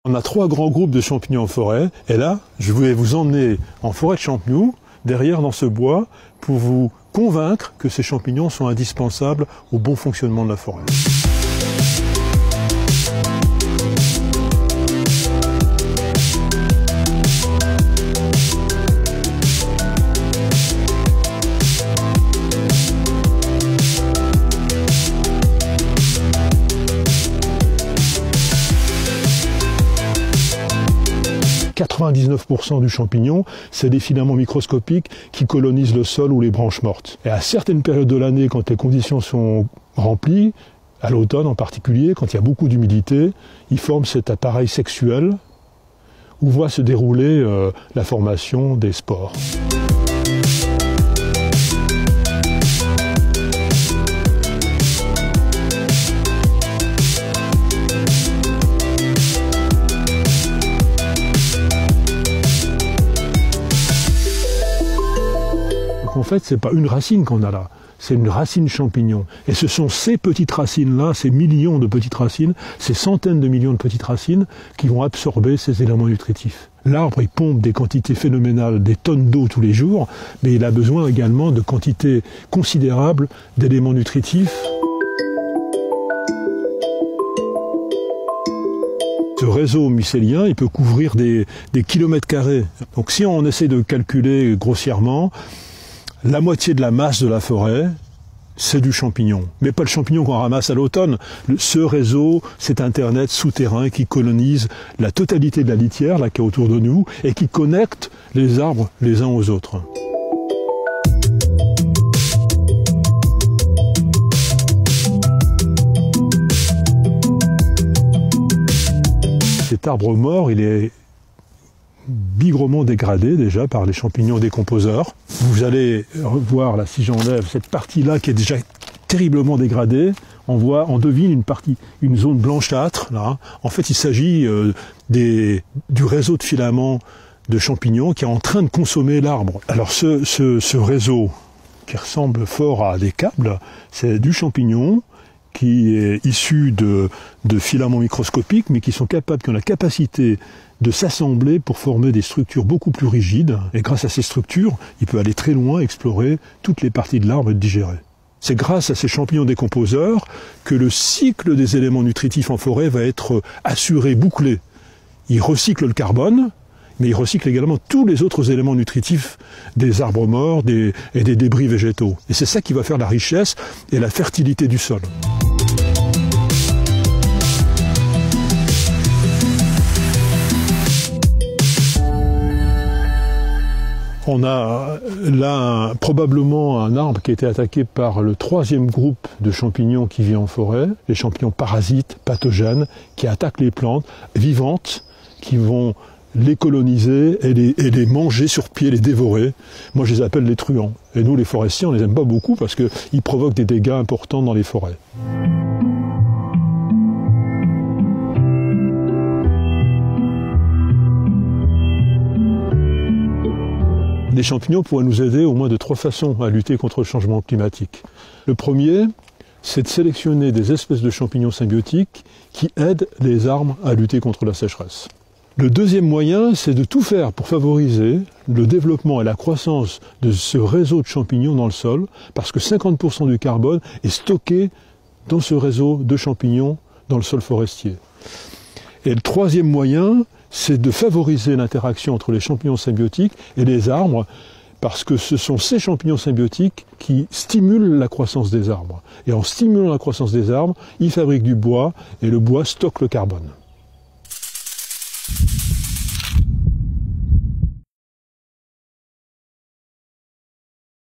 On a 3 grands groupes de champignons en forêt, et là, je vais vous emmener en forêt de Champenoux, derrière dans ce bois, pour vous convaincre que ces champignons sont indispensables au bon fonctionnement de la forêt. « 99% du champignon, c'est des filaments microscopiques qui colonisent le sol ou les branches mortes. Et à certaines périodes de l'année, quand les conditions sont remplies, à l'automne en particulier, quand il y a beaucoup d'humidité, ils forment cet appareil sexuel où voit se dérouler la formation des spores. En fait, ce n'est pas une racine qu'on a là, c'est une racine champignon. Et ce sont ces petites racines-là, ces millions de petites racines, ces centaines de millions de petites racines qui vont absorber ces éléments nutritifs. L'arbre, il pompe des quantités phénoménales, des tonnes d'eau tous les jours, mais il a besoin également de quantités considérables d'éléments nutritifs. Ce réseau mycélien, il peut couvrir des kilomètres carrés. Donc si on essaie de calculer grossièrement, la moitié de la masse de la forêt, c'est du champignon. Mais pas le champignon qu'on ramasse à l'automne. Ce réseau, c'est Internet souterrain qui colonise la totalité de la litière là, qui est autour de nous et qui connecte les arbres les uns aux autres. Cet arbre mort, il est bigrement dégradé déjà par les champignons décomposeurs. Vous allez voir là, si j'enlève cette partie-là qui est déjà terriblement dégradée, on devine une zone blanchâtre là. En fait, il s'agit du réseau de filaments de champignons qui est en train de consommer l'arbre. Alors ce réseau qui ressemble fort à des câbles, c'est du champignon qui est issu de filaments microscopiques, mais qui ont la capacité de s'assembler pour former des structures beaucoup plus rigides. Et grâce à ces structures, il peut aller très loin, explorer toutes les parties de l'arbre et le digérer. C'est grâce à ces champignons décomposeurs que le cycle des éléments nutritifs en forêt va être assuré, bouclé. Il recycle le carbone, mais il recycle également tous les autres éléments nutritifs des arbres morts et des débris végétaux. Et c'est ça qui va faire la richesse et la fertilité du sol. On a là probablement un arbre qui a été attaqué par le 3e groupe de champignons qui vit en forêt, les champignons parasites, pathogènes, qui attaquent les plantes vivantes, qui vont les coloniser et les manger sur pied, les dévorer. Moi je les appelle les truands. Et nous les forestiers, on les aime pas beaucoup parce qu'ils provoquent des dégâts importants dans les forêts. Les champignons pourraient nous aider au moins de 3 façons à lutter contre le changement climatique. Le premier, c'est de sélectionner des espèces de champignons symbiotiques qui aident les arbres à lutter contre la sécheresse. Le deuxième moyen, c'est de tout faire pour favoriser le développement et la croissance de ce réseau de champignons dans le sol, parce que 50% du carbone est stocké dans ce réseau de champignons dans le sol forestier. Et le troisième moyen, c'est de favoriser l'interaction entre les champignons symbiotiques et les arbres, parce que ce sont ces champignons symbiotiques qui stimulent la croissance des arbres. Et en stimulant la croissance des arbres, ils fabriquent du bois, et le bois stocke le carbone.